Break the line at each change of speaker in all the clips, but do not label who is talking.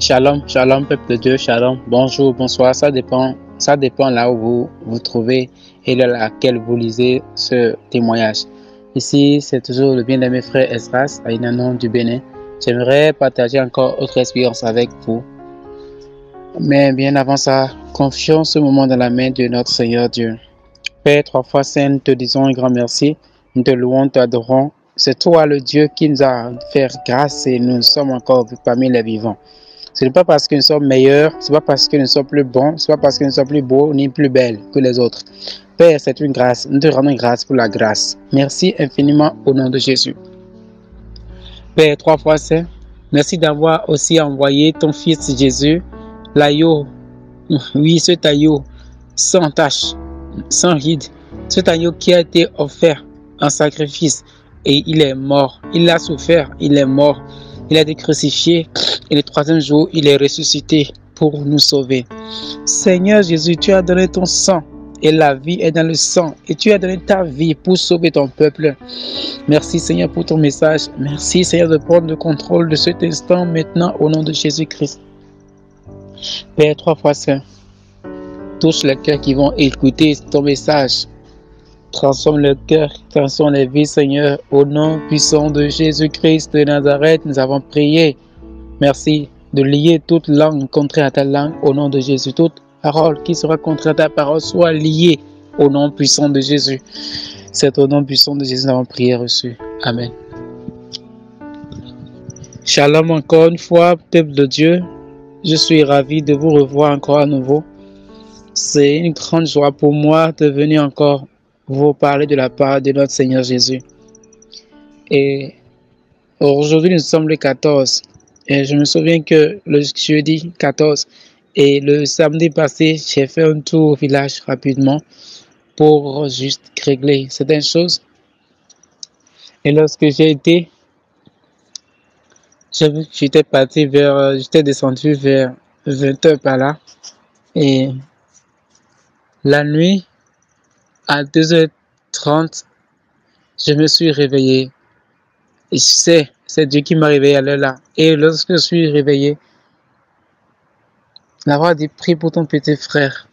Shalom, shalom, peuple de Dieu, shalom, bonjour, bonsoir, ça dépend là où vous vous trouvez et là laquelle vous lisez ce témoignage. Ici, c'est toujours le bien-aimé frère Esdras, à Inanon du Bénin. J'aimerais partager encore autre expérience avec vous. Mais bien avant ça, confions ce moment dans la main de notre Seigneur Dieu. Père, trois fois saint, nous te disons un grand merci, nous te louons, nous t'adorons. C'est toi le Dieu qui nous a fait grâce et nous sommes encore parmi les vivants. Ce n'est pas parce que nous sommes meilleurs, ce n'est pas parce que nous sommes plus bons, ce n'est pas parce que nous sommes plus beaux ni plus belles que les autres. Père, c'est une grâce. Nous te rendons grâce pour la grâce. Merci infiniment au nom de Jésus. Père, trois fois saint, merci d'avoir aussi envoyé ton fils Jésus, l'agneau, oui, cet agneau sans tache, sans ride, cet agneau qui a été offert en sacrifice et il est mort. Il a souffert, il est mort. Il a été crucifié et le troisième jour, il est ressuscité pour nous sauver. Seigneur Jésus, tu as donné ton sang et la vie est dans le sang et tu as donné ta vie pour sauver ton peuple. Merci Seigneur pour ton message. Merci Seigneur de prendre le contrôle de cet instant maintenant au nom de Jésus-Christ. Père, trois fois saint, touche les cœurs qui vont écouter ton message. Transforme le cœur, transforme les vies, Seigneur, au nom puissant de Jésus-Christ de Nazareth, nous avons prié. Merci de lier toute langue contraire à ta langue au nom de Jésus. Toute parole qui sera contraire à ta parole soit liée au nom puissant de Jésus. C'est au nom puissant de Jésus que nous avons prié reçu. Amen. Shalom encore une fois, peuple de Dieu. Je suis ravi de vous revoir encore à nouveau. C'est une grande joie pour moi de venir encore vous parler de la part de notre Seigneur Jésus. Et aujourd'hui, nous sommes le 14. Et je me souviens que le jeudi 14 et le samedi passé, j'ai fait un tour au village rapidement pour juste régler certaines choses. Et lorsque j'ai été, j'étais descendu vers 20h par là. Et la nuit, à 2h30, je me suis réveillé. Et c'est Dieu qui m'a réveillé à l'heure là. Et lorsque je suis réveillé, l'avoir dit, prie pour ton petit frère.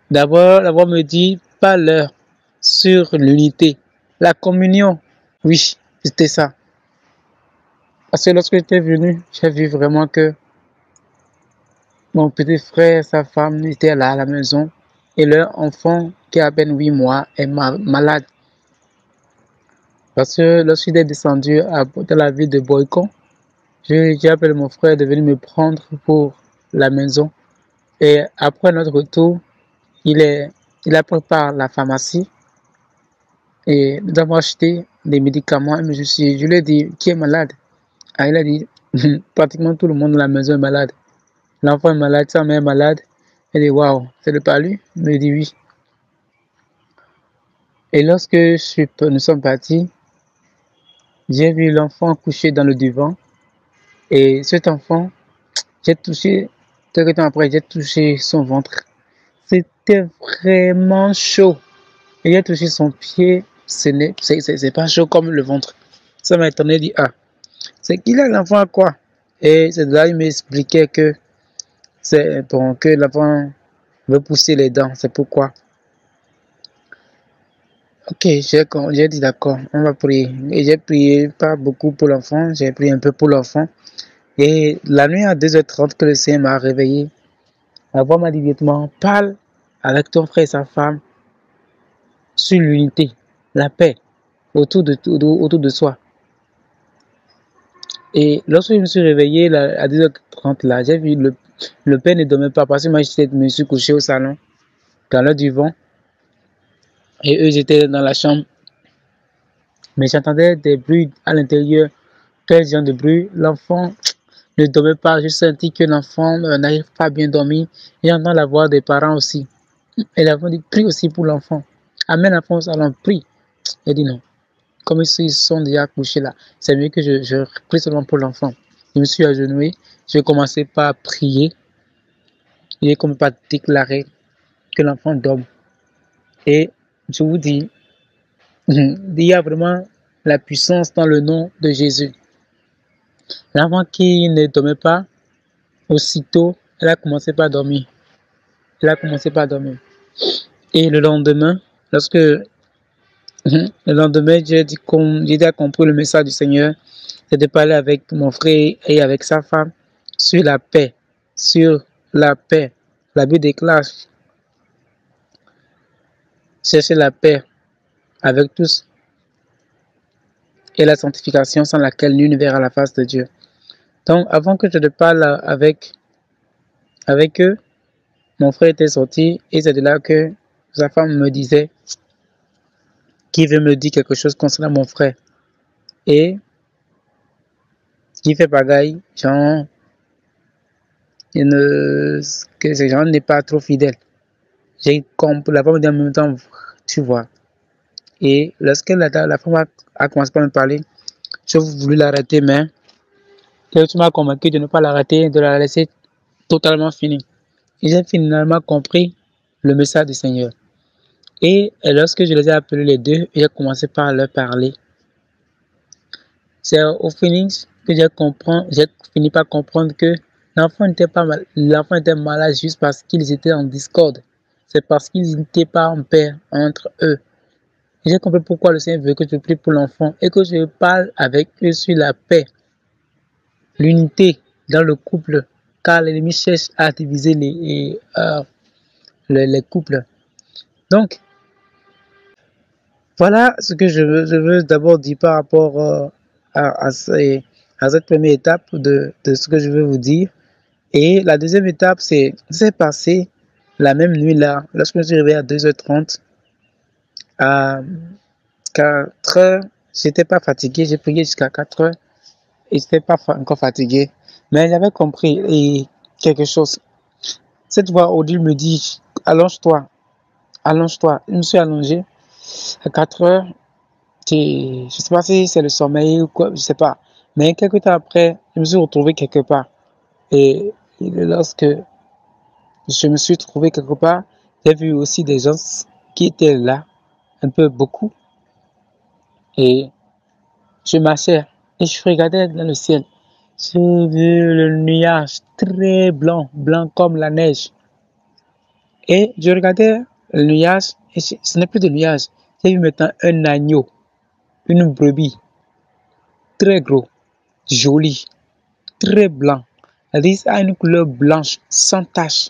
D'abord, l'avoir me dit, pas l'heure, sur l'unité, la communion. Oui, c'était ça. Parce que lorsque j'étais venu, j'ai vu vraiment que mon petit frère, sa femme étaient là à la maison. Et leur enfant, qui a à peine 8 mois, est malade. Parce que lorsqu'il est descendu dans la ville de Boycon, j'ai appelé mon frère de venir me prendre pour la maison. Et après notre retour, il a préparé la pharmacie et nous avons acheté des médicaments. Et je lui ai dit, qui est malade? Ah, il a dit, pratiquement tout le monde dans la maison est malade. L'enfant est malade, sa mère est malade. Il dit, waouh, c'est pas lui? Il me dit oui. Et lorsque nous sommes partis, j'ai vu l'enfant couché dans le divan. Et cet enfant, quelques temps après, j'ai touché son ventre. C'était vraiment chaud. Et j'ai touché son pied, c'est pas chaud comme le ventre. Ça m'a étonné, dit, ah, c'est qu'il a l'enfant à quoi? Et c'est là il m'expliquait que c'est bon, que l'enfant veut pousser les dents, c'est pourquoi. Ok, j'ai dit d'accord, on va prier. Et j'ai prié pas beaucoup pour l'enfant, j'ai prié un peu pour l'enfant. Et la nuit à 2h30 que le Seigneur m'a réveillé, la voix m'a dit directement, parle avec ton frère et sa femme sur l'unité, la paix autour de soi. Et lorsque je me suis réveillé là, à 10h30, là, j'ai vu le père ne dormait pas parce que moi je me suis couché au salon, dans le divan, et eux étaient dans la chambre. Mais j'entendais des bruits à l'intérieur, quel genre de bruit. L'enfant ne dormait pas, je sentis que l'enfant n'arrive pas à bien dormir. Et j'entends la voix des parents aussi. Et l'enfant dit, prie aussi pour l'enfant. Amène l'enfant au salon, prie. Il dit non. Comme ils sont déjà couchés là, c'est mieux que je prie seulement pour l'enfant. Je me suis agenouillé, je commençais par prier. Il est comme pas déclarer que l'enfant dorme. Et je vous dis, il y a vraiment la puissance dans le nom de Jésus. L'enfant qui ne dormait pas, Aussitôt, elle a commencé par dormir. Elle a commencé par dormir. Et le lendemain, le lendemain, j'ai déjà compris le message du Seigneur, c'est de parler avec mon frère et avec sa femme sur la paix, sur la paix. La Bible déclare, chercher la paix avec tous et la sanctification sans laquelle nul ne verra la face de Dieu. Donc, avant que je ne parle avec eux, mon frère était sorti et c'est de là que sa femme me disait qu'il veut me dire quelque chose concernant mon frère. Et qui fait bagaille, genre, que ces gens n'est pas trop fidèle. J'ai compris, la femme dit en même temps, tu vois. Et lorsque la femme a commencé par me parler, j'ai voulu l'arrêter, mais tu m'as convaincu de ne pas l'arrêter, de la laisser totalement finie. Et j'ai finalement compris le message du Seigneur. Et lorsque je les ai appelés les deux, j'ai commencé par leur parler. C'est au finish que j'ai fini par comprendre que l'enfant était malade juste parce qu'ils étaient en discorde. C'est parce qu'ils n'étaient pas en paix entre eux. Et j'ai compris pourquoi le Seigneur veut que je prie pour l'enfant et que je parle avec eux sur la paix, l'unité dans le couple, car l'ennemi cherche à diviser les couples. Donc, voilà ce que je veux d'abord dire par rapport à cette première étape de ce que je veux vous dire. Et la deuxième étape, c'est passé la même nuit là, lorsque je me suis réveillé à 2h30, à 4h, j'étais pas fatigué, j'ai prié jusqu'à 4h et j'étais pas encore fatigué. Mais j'avais compris quelque chose. Cette voix audible me dit, allonge-toi, allonge-toi. Je me suis allongé à 4h. Je sais pas si c'est le sommeil ou quoi, je sais pas. Mais quelques temps après, je me suis retrouvé quelque part. Et lorsque je me suis trouvé quelque part, j'ai vu aussi des gens qui étaient là, un peu beaucoup. Et je marchais et je regardais dans le ciel. J'ai vu le nuage très blanc, blanc comme la neige. Et je regardais le nuage et ce n'est plus de nuage. J'ai vu maintenant un agneau, une brebis, très gros, joli, très blanc. C'est-à-dire, a une couleur blanche, sans tache,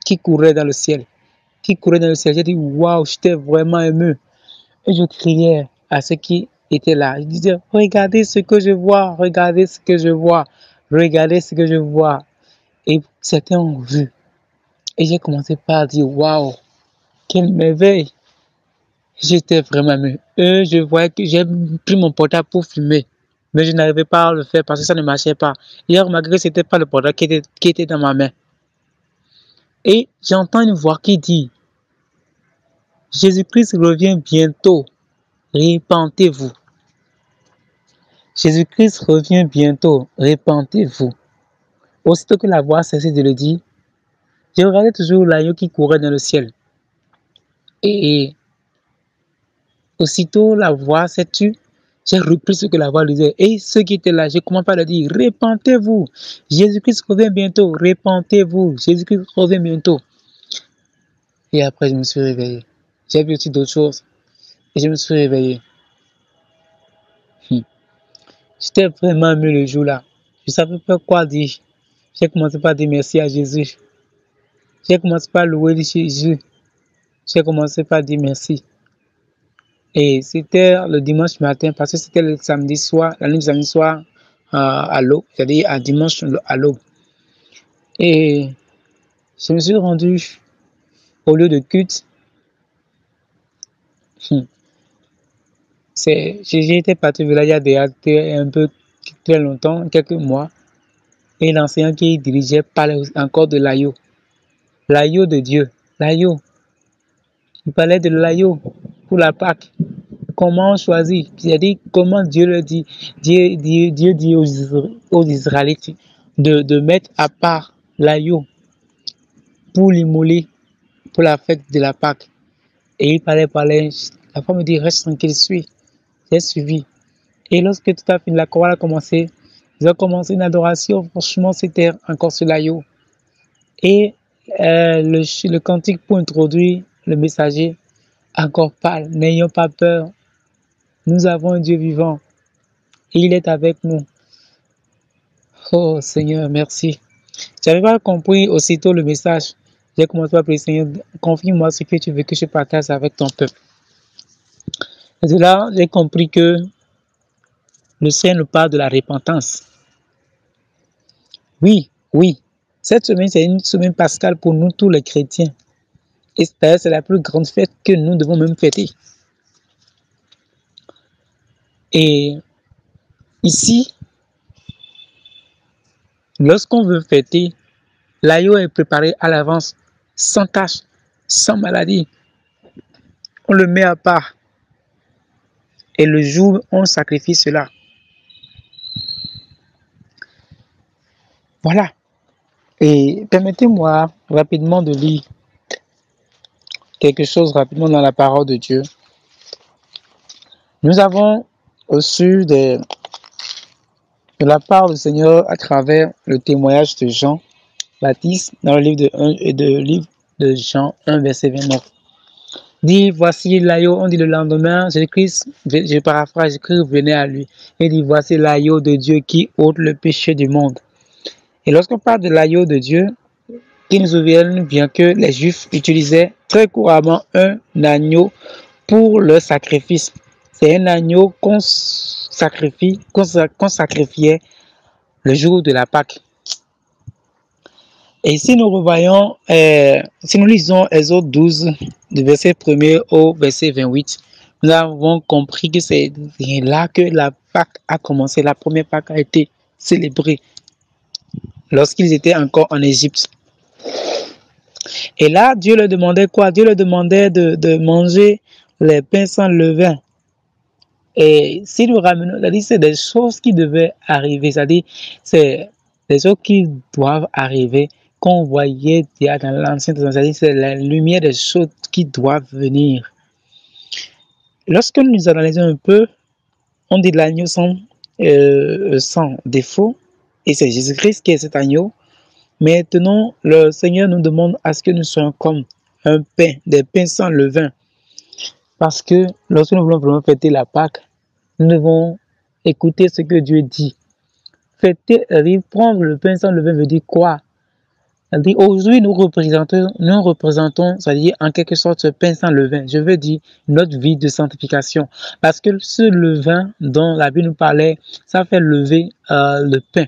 qui courait dans le ciel. J'ai dit, waouh, j'étais vraiment ému. Et je criais à ceux qui étaient là. Je disais, regardez ce que je vois, regardez ce que je vois, regardez ce que je vois. Et certains ont vu. Et j'ai commencé par dire, waouh, quelle merveille. J'étais vraiment ému. Je voyais que j'ai pris mon portable pour filmer. Mais je n'arrivais pas à le faire parce que ça ne marchait pas. Et j'ai remarqué que ce n'était pas le portable qui était dans ma main. Et j'entends une voix qui dit, Jésus-Christ revient bientôt, répentez-vous. Jésus-Christ revient bientôt, répentez-vous. Aussitôt que la voix cessait de le dire, je regardais toujours l'agneau qui courait dans le ciel. Et aussitôt la voix s'est tue, j'ai repris ce que la voix disait. Et ceux qui étaient là, je commence par leur dire, répentez-vous. Jésus-Christ revient bientôt, répentez-vous. Jésus-Christ revient bientôt. Et après, je me suis réveillé. J'ai vu aussi d'autres choses. Et je me suis réveillé. J'étais vraiment ému le jour-là. Je ne savais pas quoi dire. J'ai commencé par dire merci à Jésus. J'ai commencé par louer Jésus. J'ai commencé par dire merci. Et c'était le dimanche matin parce que c'était le samedi soir, la nuit du samedi soir à l'aube, c'est-à-dire à dimanche à l'aube. Et je me suis rendu au lieu de culte. J'ai été parti au village il y a un peu très longtemps, quelques mois. Et l'enseignant qui dirigeait parlait encore de l'agneau. L'agneau de Dieu. L'agneau. Il parlait de l'agneau pour la Pâque. Comment choisir? C'est-à-dire comment Dieu le dit. Dieu dit aux Israélites de mettre à part l'agneau pour l'immoler pour la fête de la Pâque. Et il parlait. La femme me dit, reste tranquille, suis. J'ai suivi. Et lorsque tout a fini, la chorale a commencé. Ils ont commencé une adoration. Franchement, c'était encore sur l'agneau. Et le cantique pour introduire le messager encore parle. N'ayons pas peur. Nous avons un Dieu vivant. Et il est avec nous. Oh Seigneur, merci. Je n'avais pas compris aussitôt le message. J'ai commencé par prier, Seigneur, confie-moi ce que tu veux que je partage avec ton peuple. Et de là, j'ai compris que le Seigneur nous parle de la repentance. Oui, oui. Cette semaine, c'est une semaine pascale pour nous tous les chrétiens. Et c'est la plus grande fête que nous devons même fêter. Et ici, lorsqu'on veut fêter, l'agneau est préparé à l'avance, sans tache, sans maladie. On le met à part. Et le jour, on sacrifie cela. Voilà. Et permettez-moi rapidement de lire quelque chose rapidement dans la parole de Dieu. Nous avons reçu de la part du Seigneur à travers le témoignage de Jean Baptiste dans le livre de Jean 1, verset 29. Dit, voici l'agneau, on dit le lendemain, Jésus-Christ, je paraphrase, Jésus-Christ venait à lui et dit, voici l'agneau de Dieu qui ôte le péché du monde. Et lorsqu'on parle de l'agneau de Dieu, qu'il nous souvienne bien que les Juifs utilisaient très couramment un agneau pour le sacrifice. C'est un agneau qu'on sacrifiait le jour de la Pâque. Et si nous revoyons, si nous lisons Exode 12, du verset 1er au verset 28, nous avons compris que c'est là que la Pâque a commencé. La première Pâque a été célébrée lorsqu'ils étaient encore en Égypte. Et là, Dieu leur demandait quoi? Dieu leur demandait de manger les pains sans levain. Et si nous ramenons, c'est-à-dire c'est des choses qui devaient arriver, c'est-à-dire c'est des choses qui doivent arriver, qu'on voyait déjà dans l'Ancien Testament, c'est-à-dire c'est la lumière des choses qui doivent venir. Lorsque nous analysons un peu, on dit l'agneau sans défaut, et c'est Jésus-Christ qui est cet agneau. Maintenant, le Seigneur nous demande à ce que nous soyons comme un pain, des pains sans levain. Parce que lorsque nous voulons vraiment fêter la Pâque, nous devons écouter ce que Dieu dit. Fêter, prendre le pain sans levain veut dire quoi? Aujourd'hui, nous représentons, c'est-à-dire en quelque sorte ce pain sans levain. Je veux dire notre vie de sanctification. Parce que ce levain dont la Bible nous parlait, ça fait lever le pain.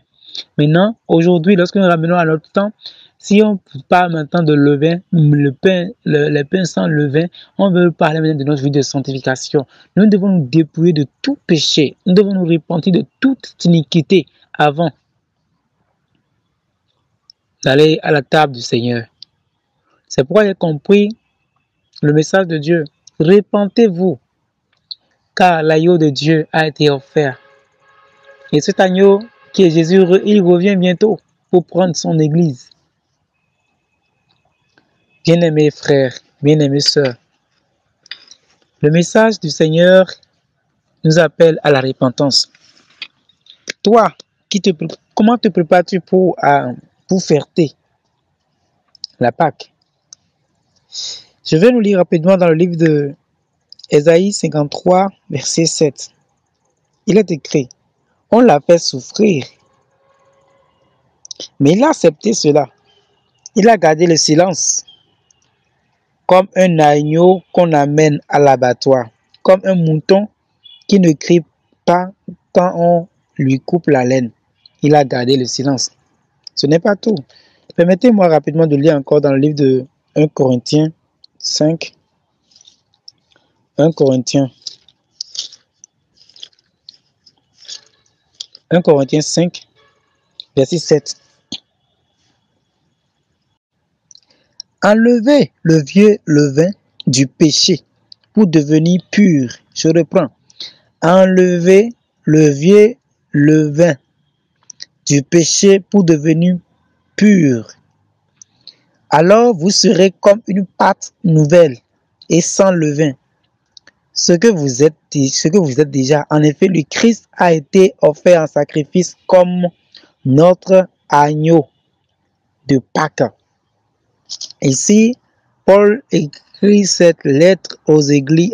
Maintenant, aujourd'hui, lorsque nous ramenons à notre temps, si on parle maintenant de levain, les pains sans levain, on veut parler maintenant de notre vie de sanctification. Nous devons nous dépouiller de tout péché. Nous devons nous repentir de toute iniquité avant d'aller à la table du Seigneur. C'est pourquoi j'ai compris le message de Dieu. Repentez-vous, car l'agneau de Dieu a été offert. Et cet agneau qui est Jésus, il revient bientôt pour prendre son église. Bien-aimés frères, bien-aimés sœurs, le message du Seigneur nous appelle à la repentance. Toi, comment te prépares-tu pour fêter la Pâque? Je vais nous lire rapidement dans le livre de Ésaïe 53, verset 7. Il est écrit, on l'a fait souffrir, mais il a accepté cela. Il a gardé le silence, comme un agneau qu'on amène à l'abattoir, comme un mouton qui ne crie pas quand on lui coupe la laine. Il a gardé le silence. Ce n'est pas tout. Permettez-moi rapidement de lire encore dans le livre de 1 Corinthiens 5. 1 Corinthiens 5, verset 7. Enlevez le vieux levain du péché pour devenir pur. Je reprends. Enlevez le vieux levain du péché pour devenir pur. Alors vous serez comme une pâte nouvelle et sans levain, ce que vous êtes déjà. En effet, le Christ a été offert en sacrifice comme notre agneau de Pâques. Ici, Paul écrit cette lettre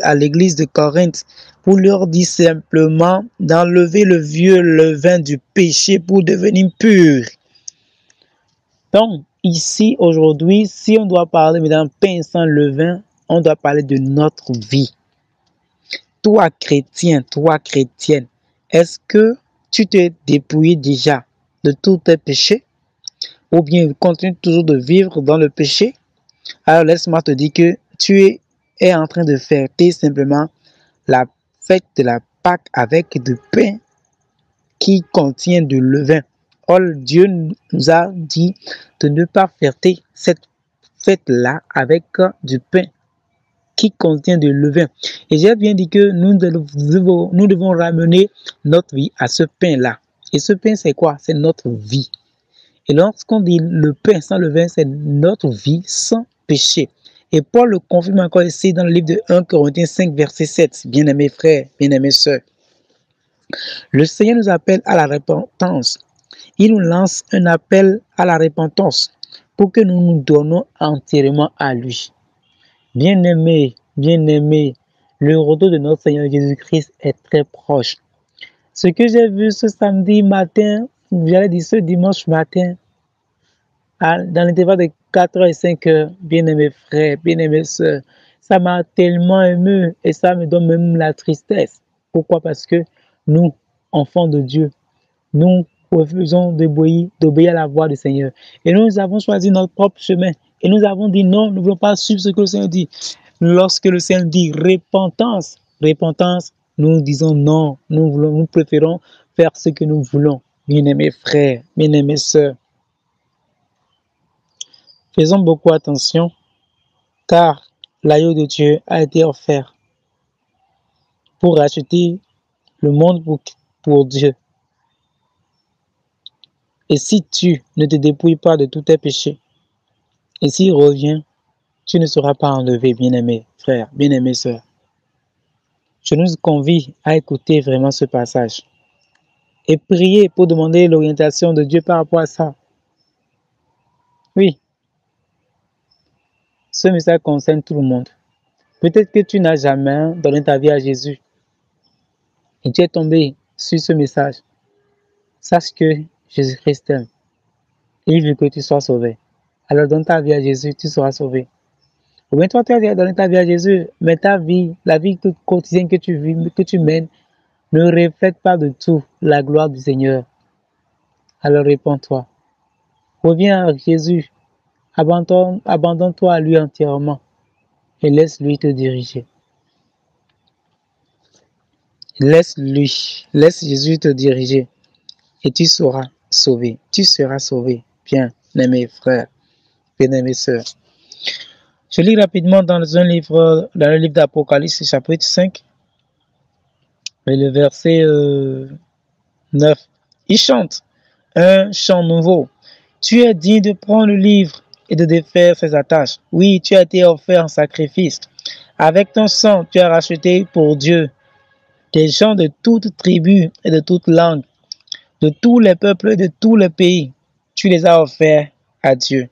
à l'église de Corinthe pour leur dire simplement d'enlever le vieux levain du péché pour devenir pur. Donc, ici, aujourd'hui, si on doit parler d'un pain sans levain, on doit parler de notre vie. Toi, chrétien, toi, chrétienne, est-ce que tu t'es dépouillé déjà de tous tes péchés? Ou bien continue toujours de vivre dans le péché? Alors laisse-moi te dire que tu es en train de fêter simplement la fête de la Pâque avec du pain qui contient du levain. Or, Dieu nous a dit de ne pas fêter cette fête-là avec du pain qui contient du levain. Et j'ai bien dit que nous devons ramener notre vie à ce pain-là. Et ce pain, c'est quoi? C'est notre vie. Et lorsqu'on dit le pain sans levain, c'est notre vie sans péché. Et Paul le confirme encore ici dans le livre de 1 Corinthiens 5, verset 7. Bien-aimés frères, bien-aimés sœurs, le Seigneur nous appelle à la repentance. Il nous lance un appel à la repentance pour que nous nous donnons entièrement à lui. Bien-aimés, bien-aimés, le retour de notre Seigneur Jésus-Christ est très proche. Ce que j'ai vu ce samedi matin, j'allais dire ce dimanche matin, dans l'intervalle de 4h et 5h, bien-aimés frères, bien-aimés sœurs, ça m'a tellement ému et ça me donne même la tristesse. Pourquoi? Parce que nous, enfants de Dieu, nous refusons d'obéir à la voix du Seigneur. Et nous avons choisi notre propre chemin. Et nous avons dit non, nous ne voulons pas suivre ce que le Seigneur dit. Lorsque le Seigneur dit repentance, nous disons non, nous préférons faire ce que nous voulons. Bien-aimés frères, bien-aimés sœurs, faisons beaucoup attention, car l'agneau de Dieu a été offert pour racheter le monde pour Dieu. Et si tu ne te dépouilles pas de tous tes péchés, et s'il revient, tu ne seras pas enlevé, bien-aimé frère, bien-aimé sœur. Je nous convie à écouter vraiment ce passage et prier pour demander l'orientation de Dieu par rapport à ça. Oui, ce message concerne tout le monde. Peut-être que tu n'as jamais donné ta vie à Jésus et tu es tombé sur ce message. Sache que Jésus-Christ t'aime. Il veut que tu sois sauvé. Alors donne ta vie à Jésus, tu seras sauvé. Ou bien toi, tu as donné ta vie à Jésus, mais ta vie, la vie quotidienne que tu vis, que tu mènes, ne reflète pas de tout la gloire du Seigneur. Alors réponds-toi. Reviens à Jésus. Abandonne-toi à lui entièrement et laisse-lui te diriger. Laisse Jésus te diriger et tu seras sauvé. Tu seras sauvé. Bien, aimés frères, bien aimés sœurs. Je lis rapidement dans le livre d'Apocalypse, chapitre 5, et le verset 9. Il chante un chant nouveau. Tu es digne de prendre le livre et de défaire ses attaches. Oui, tu as été offert en sacrifice. Avec ton sang, tu as racheté pour Dieu des gens de toutes tribus et de toutes langues, de tous les peuples et de tous les pays. Tu les as offerts à Dieu.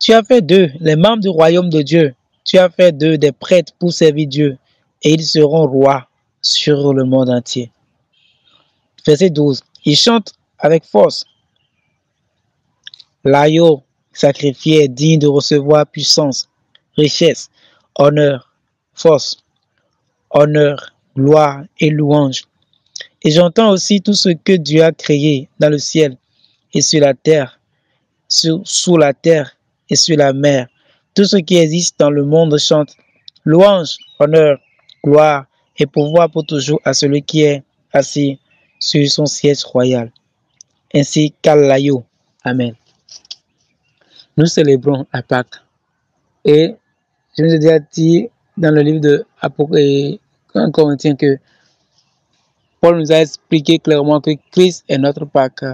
Tu as fait d'eux les membres du royaume de Dieu. Tu as fait d'eux des prêtres pour servir Dieu, et ils seront rois sur le monde entier. Verset 12. Ils chantent avec force. L'agneau sacrifié est digne de recevoir puissance, richesse, honneur, force, honneur, gloire et louange. Et j'entends aussi tout ce que Dieu a créé dans le ciel et sur la terre, sous la terre et sur la mer. Tout ce qui existe dans le monde chante louange, honneur, gloire et pouvoir pour toujours à celui qui est assis sur son siège royal, ainsi qu'à l'agneau. Amen. Nous célébrons la Pâque. Et je vous ai déjà dit dans le livre de Corinthiens que Paul nous a expliqué clairement que Christ est notre Pâque.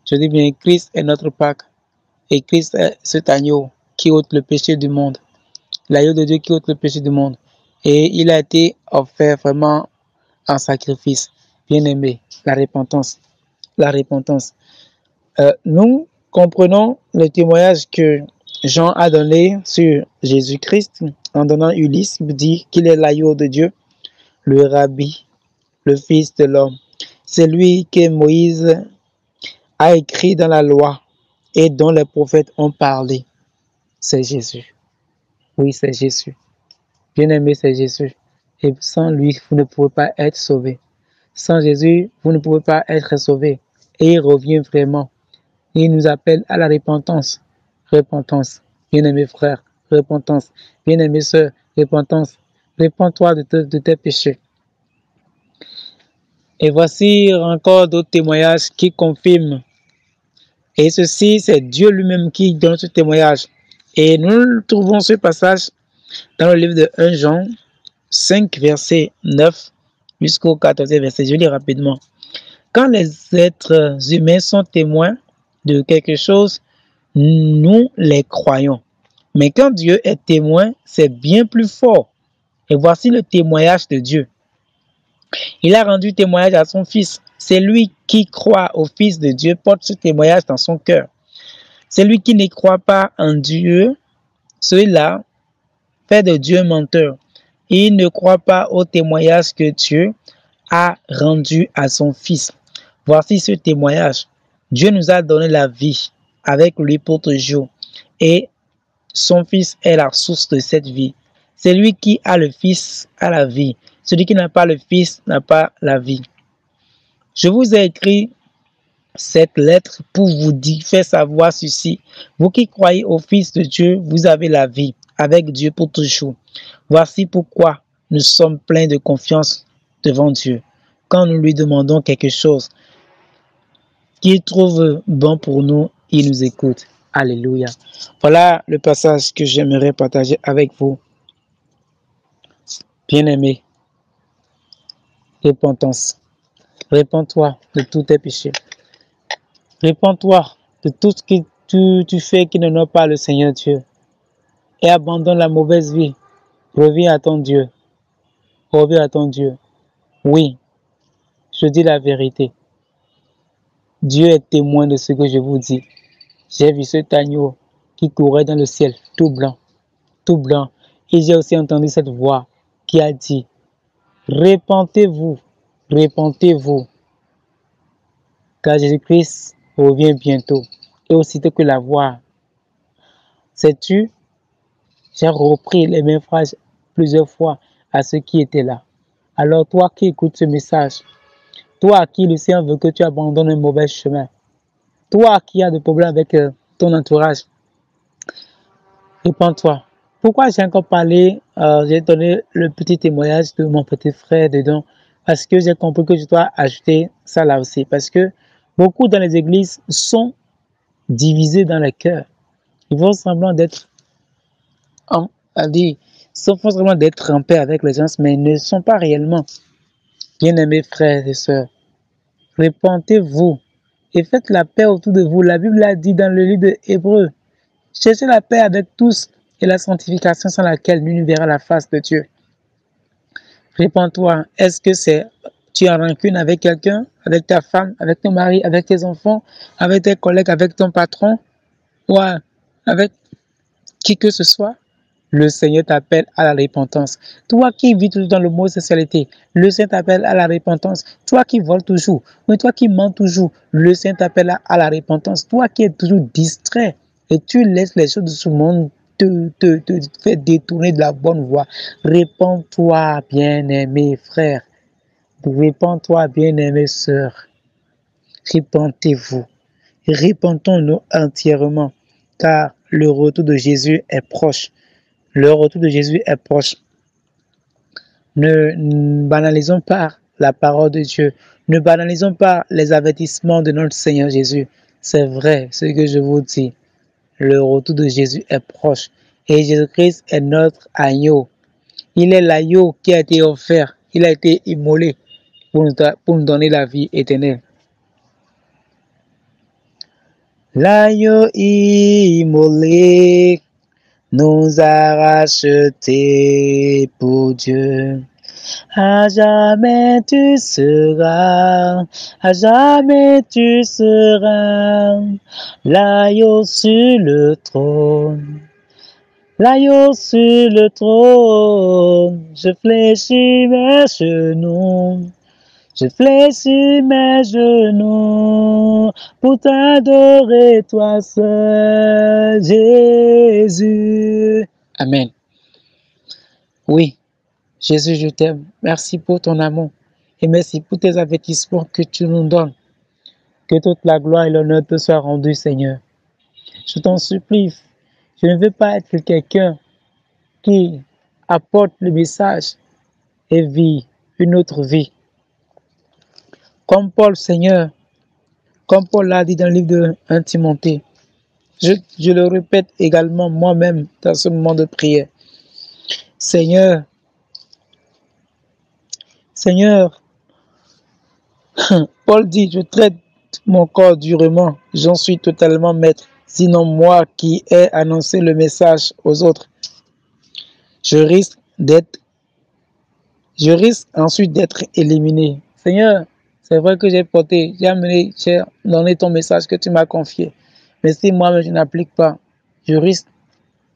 Je dis bien, Christ est notre Pâque. Et Christ est cet agneau qui ôte le péché du monde. L'agneau de Dieu qui ôte le péché du monde. Et il a été offert vraiment en sacrifice. Bien-aimé, la repentance. La repentance. Nous comprenons le témoignage que Jean a donné sur Jésus-Christ en donnant Ulysse, dit qu'il est l'agneau de Dieu, le rabbi, le fils de l'homme. C'est lui que Moïse a écrit dans la loi et dont les prophètes ont parlé. C'est Jésus. Oui, c'est Jésus. Bien-aimé, c'est Jésus. Et sans lui, vous ne pouvez pas être sauvé. Sans Jésus, vous ne pouvez pas être sauvé. Et il revient vraiment. Il nous appelle à la repentance. Repentance. Bien-aimé frère, repentance. Bien-aimé sœur, repentance. Répands-toi de tes péchés. Et voici encore d'autres témoignages qui confirment. Et ceci, c'est Dieu lui-même qui donne ce témoignage. Et nous trouvons ce passage dans le livre de 1 Jean 5, verset 9 jusqu'au 14e verset. Je lis rapidement. Quand les êtres humains sont témoins de quelque chose, nous les croyons. Mais quand Dieu est témoin, c'est bien plus fort. Et voici le témoignage de Dieu. Il a rendu témoignage à son Fils. C'est lui qui croit au Fils de Dieu, porte ce témoignage dans son cœur. Celui qui ne croit pas en Dieu, celui-là fait de Dieu un menteur. Il ne croit pas au témoignage que Dieu a rendu à son Fils. Voici ce témoignage. Dieu nous a donné la vie avec lui pour toujours. Et son Fils est la source de cette vie. Celui qui a le Fils a la vie. Celui qui n'a pas le Fils n'a pas la vie. Je vous ai écrit cette lettre pour vous dire, faire savoir ceci. Vous qui croyez au Fils de Dieu, vous avez la vie avec Dieu pour toujours. Voici pourquoi nous sommes pleins de confiance devant Dieu. Quand nous lui demandons quelque chose qu'il trouve bon pour nous, il nous écoute. Alléluia. Voilà le passage que j'aimerais partager avec vous. Bien-aimé, repentance. Répands-toi de tous tes péchés. Répands-toi de tout ce que tu fais qui n'honore pas le Seigneur Dieu. Et abandonne la mauvaise vie. Reviens à ton Dieu. Reviens à ton Dieu. Oui, je dis la vérité. Dieu est témoin de ce que je vous dis. J'ai vu cet agneau qui courait dans le ciel, tout blanc, tout blanc. Et j'ai aussi entendu cette voix qui a dit, répentez-vous, répentez-vous, car Jésus-Christ revient bientôt. Et aussitôt que la voix s'est tue, j'ai repris les mêmes phrases plusieurs fois à ceux qui étaient là. Alors toi qui écoutes ce message, toi à qui le Seigneur veut que tu abandonnes un mauvais chemin, toi qui as des problèmes avec ton entourage, répands-toi. Pourquoi j'ai encore parlé, j'ai donné le petit témoignage de mon petit frère dedans, parce que j'ai compris que je dois ajouter ça là aussi, parce que beaucoup dans les églises sont divisés dans le cœur. Ils font semblant d'être en paix avec les gens, mais ils ne sont pas réellement. Bien-aimés frères et sœurs, répentez-vous et faites la paix autour de vous. La Bible a dit dans le livre de Hébreux, cherchez la paix avec tous et la sanctification sans laquelle nul ne verra la face de Dieu. Répands-toi. Est-ce que tu es en rancune avec quelqu'un, avec ta femme, avec ton mari, avec tes enfants, avec tes collègues, avec ton patron, ou avec qui que ce soit? Le Seigneur t'appelle à la repentance. Toi qui vis toujours dans l'homosexualité, le Seigneur t'appelle à la repentance. Toi qui voles toujours, mais toi qui mens toujours, le Seigneur t'appelle à la repentance. Toi qui es toujours distrait et tu laisses les choses de ce monde te faire détourner de la bonne voie. Répands-toi, bien-aimé frère. Répands-toi, bien-aimé sœur. Repentez-vous. Repentons-nous entièrement, car le retour de Jésus est proche. Le retour de Jésus est proche. Ne banalisons pas la parole de Dieu. Ne banalisons pas les avertissements de notre Seigneur Jésus. C'est vrai ce que je vous dis. Le retour de Jésus est proche. Et Jésus-Christ est notre agneau. Il est l'agneau qui a été offert. Il a été immolé pour nous donner la vie éternelle. L'agneau immolé nous a rachetés pour Dieu. À jamais tu seras, à jamais tu seras, l'agneau sur le trône. L'agneau sur le trône, je fléchis mes genoux, je fléchis mes genoux pour t'adorer toi seul, Jésus. Amen. Oui, Jésus, je t'aime. Merci pour ton amour et merci pour tes avertissements que tu nous donnes. Que toute la gloire et l'honneur te soient rendus, Seigneur. Je t'en supplie, je ne veux pas être quelqu'un qui apporte le message et vit une autre vie. Comme Paul, Seigneur, comme Paul l'a dit dans le livre de 1 Timothée, je le répète également moi-même dans ce moment de prière. Seigneur, Paul dit, je traite mon corps durement, j'en suis totalement maître. Sinon moi qui ai annoncé le message aux autres, je risque ensuite d'être éliminé. Seigneur, c'est vrai que j'ai donné ton message que tu m'as confié. Mais si moi-même je n'applique pas, je risque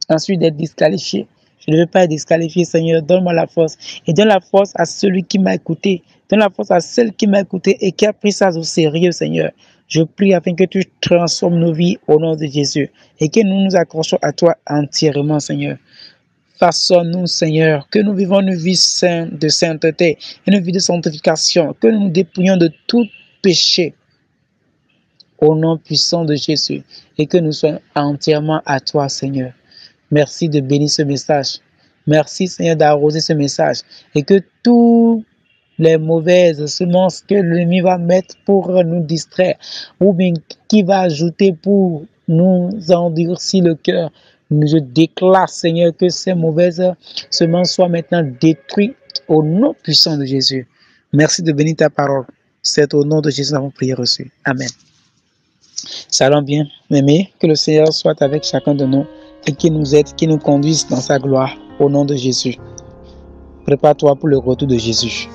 ensuite d'être disqualifié. Je ne veux pas être disqualifié, Seigneur. Donne-moi la force. Et donne la force à celui qui m'a écouté. Donne la force à celle qui m'a écouté et qui a pris ça au sérieux, Seigneur. Je prie afin que tu transformes nos vies au nom de Jésus et que nous nous accrochons à toi entièrement, Seigneur. Façonne-nous, Seigneur, que nous vivons une vie sainte de sainteté, une vie de sanctification, que nous nous dépouillons de tout péché au nom puissant de Jésus et que nous soyons entièrement à toi, Seigneur. Merci de bénir ce message. Merci, Seigneur, d'arroser ce message et que toutes les mauvaises semences que l'ennemi va mettre pour nous distraire ou bien qui va ajouter pour nous endurcir le cœur, je déclare, Seigneur, que ces mauvaises semences soient maintenant détruites au nom puissant de Jésus. Merci de bénir ta parole. C'est au nom de Jésus que nous avons prié reçu. Amen. Allons bien, aimés, que le Seigneur soit avec chacun de nous et qu'il nous aide, qu'il nous conduise dans sa gloire au nom de Jésus. Prépare-toi pour le retour de Jésus.